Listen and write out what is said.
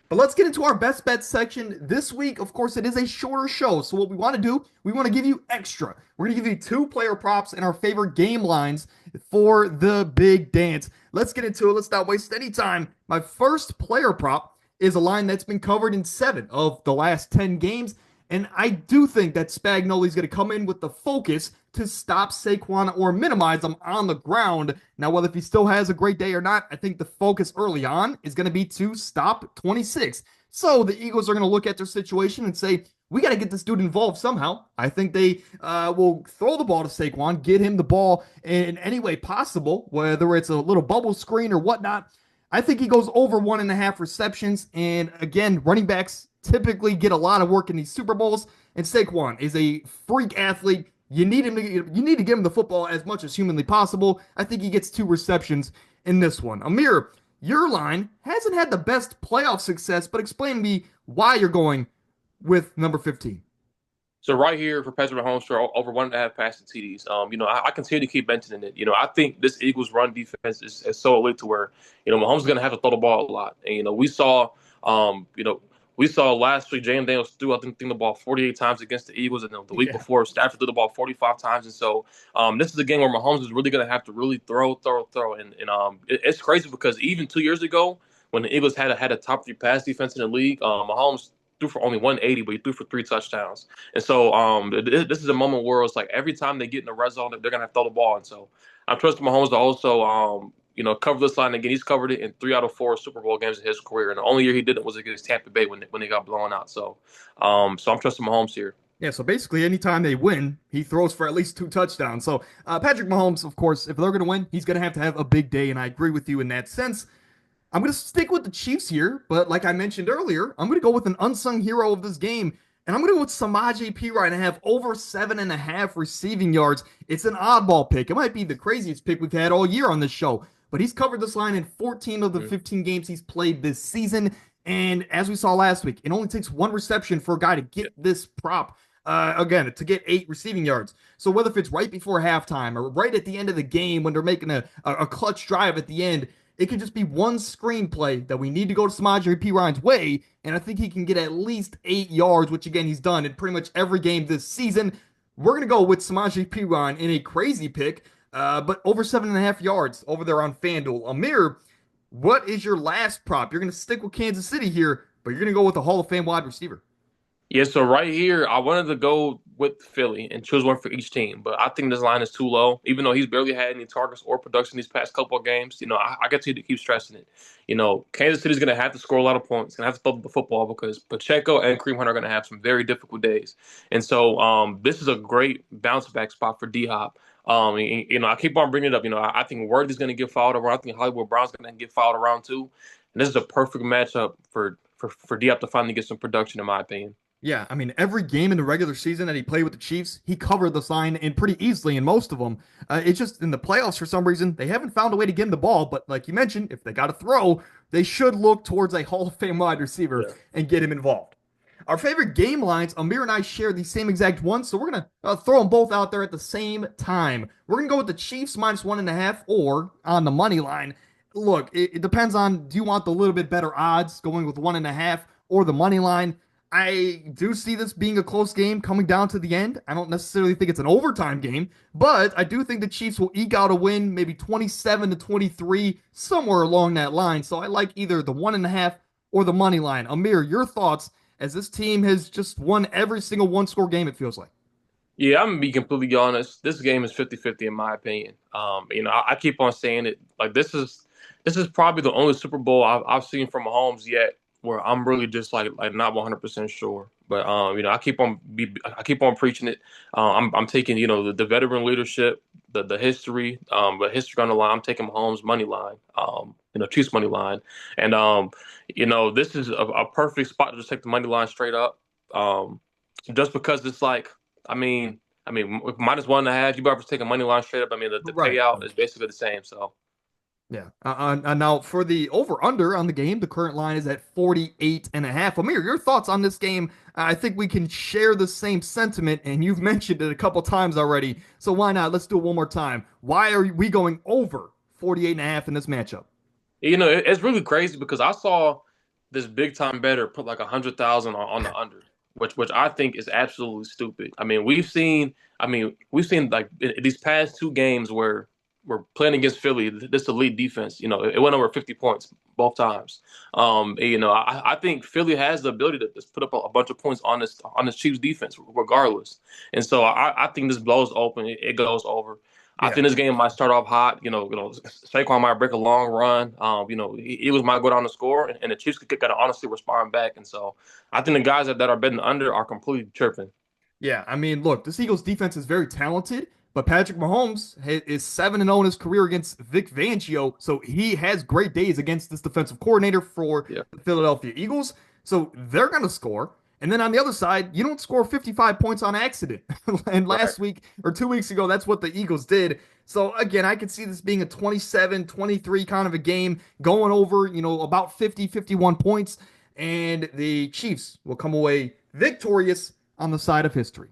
But let's get into our best bet section this week. Of course, it is a shorter show. So, what we want to do, we want to give you extra. We're going to give you two player props and our favorite game lines for the big dance. Let's get into it. Let's not waste any time. My first player prop is a line that's been covered in 7 of the last 10 games. And I do think that Spagnoli is going to come in with the focus to stop Saquon or minimize him on the ground. Now, whether if he still has a great day or not, I think the focus early on is going to be to stop 26. So the Eagles are going to look at their situation and say, we got to get this dude involved somehow. I think they will throw the ball to Saquon, get him the ball in any way possible, whether it's a little bubble screen or whatnot. I think he goes over 1.5 receptions. And again, running backs typically get a lot of work in these Super Bowls. And Saquon is a freak athlete. You need him to you need to give him the football as much as humanly possible. I think he gets 2 receptions in this one. Amir, your line hasn't had the best playoff success, but explain to me why you're going with number 15. So right here for Patrick Mahomes for over 1.5 passing TDs. I continue to keep mentioning it. I think this Eagles run defense is so elite to where, Mahomes is going to have to throw the ball a lot. And, we saw last week James Daniels threw, I think the ball 48 times against the Eagles. And the week Yeah. before, Stafford threw the ball 45 times. And so this is a game where Mahomes is really going to have to really throw. It's crazy because even 2 years ago, when the Eagles had a top 3 pass defense in the league, Mahomes threw for only 180, but he threw for 3 touchdowns. And so this is a moment where it's like every time they get in the red zone, they're gonna have to throw the ball. And so I'm trusting Mahomes to also cover this line again. He's covered it in 3 out of 4 Super Bowl games in his career, and the only year he didn't was against Tampa Bay when they got blown out. So I'm trusting Mahomes here. Yeah, so basically, anytime they win, he throws for at least 2 touchdowns. So Patrick Mahomes, of course, if they're going to win, he's going to have a big day, and I agree with you in that sense. I'm going to stick with the Chiefs here, but like I mentioned earlier, I'm going to go with an unsung hero of this game, and I'm going to go with Samaje Perine and have over 7.5 receiving yards. It's an oddball pick. It might be the craziest pick we've had all year on this show, but he's covered this line in 14 of the Mm-hmm. 15 games he's played this season. And as we saw last week, it only takes 1 reception for a guy to get this prop. Again, to get 8 receiving yards. So whether if it's right before halftime or right at the end of the game when they're making a clutch drive at the end, it could just be one screenplay that we need to go to Samaje Perine's way, and I think he can get at least 8 yards, which again he's done in pretty much every game this season. We're gonna go with Samaje Perine in a crazy pick, but over 7.5 yards over there on FanDuel. Amir, what is your last prop? You're gonna stick with Kansas City here, but you're gonna go with a Hall of Fame wide receiver. Yeah, so right here, I wanted to go with Philly and choose one for each team, but I think this line is too low. Even though he's barely had any targets or production these past couple of games, I continue to keep stressing it. Kansas City's going to have to score a lot of points, going to have to throw the football because Pacheco and Kareem Hunt are going to have some very difficult days. And so this is a great bounce back spot for D Hop. I keep on bringing it up. I think Worthy's going to get fouled around. I think Hollywood Brown's going to get fouled around too. And this is a perfect matchup for D Hop to finally get some production, in my opinion. Yeah, I mean, every game in the regular season that he played with the Chiefs, he covered this line in pretty easily in most of them. It's just in the playoffs, for some reason, they haven't found a way to get him the ball. But like you mentioned, if they got to throw, they should look towards a Hall of Fame wide receiver Yeah. and get him involved. Our favorite game lines, Amir and I share the same exact one, so we're going to throw them both out there at the same time. We're going to go with the Chiefs -1.5 or on the money line. Look, it depends on do you want the little bit better odds going with 1.5 or the money line? I do see this being a close game coming down to the end. I don't necessarily think it's an overtime game, but I do think the Chiefs will eke out a win, maybe 27-23, somewhere along that line. So I like either the 1.5 or the money line. Amir, your thoughts as this team has just won every single one-score game, it feels like. Yeah, I'm gonna be completely honest. This game is 50-50 in my opinion. I keep on saying it. Like this is probably the only Super Bowl I've seen from Mahomes yet where I'm really just like not 100% sure. But I keep on preaching it. I'm taking the veteran leadership, the history, the history on the line. I'm taking Mahomes money line, Chiefs money line, and this is a perfect spot to just take the money line straight up. Just because it's like with -1.5, you better take a money line straight up. I mean, the Right. payout is basically the same. So Yeah. Now for the over/under on the game, the current line is at 48.5. Amir, your thoughts on this game? I think we can share the same sentiment, and you've mentioned it a couple times already. So why not? Let's do it one more time. Why are we going over 48.5 in this matchup? it's really crazy because I saw this big time better put like 100,000 on the under, which I think is absolutely stupid. We've seen like in these past two games where we're playing against Philly, this elite defense. It went over 50 points both times. I think Philly has the ability to just put up a bunch of points on this Chiefs defense, regardless. And so I think this blows open. It goes over. I Yeah. think this game might start off hot. Saquon might break a long run. He was might go down the score, and the Chiefs could honestly respond back. And so I think the guys that are betting under are completely tripping. Yeah, I mean, look, this Eagles defense is very talented, but Patrick Mahomes is 7-0 in his career against Vic Fangio, so he has great days against this defensive coordinator for Yeah, the Philadelphia Eagles. So they're going to score. And then on the other side, you don't score 55 points on accident. And right. last week or 2 weeks ago, that's what the Eagles did. So again, I could see this being a 27-23 kind of a game, going over, about 50, 51 points. And the Chiefs will come away victorious on the side of history.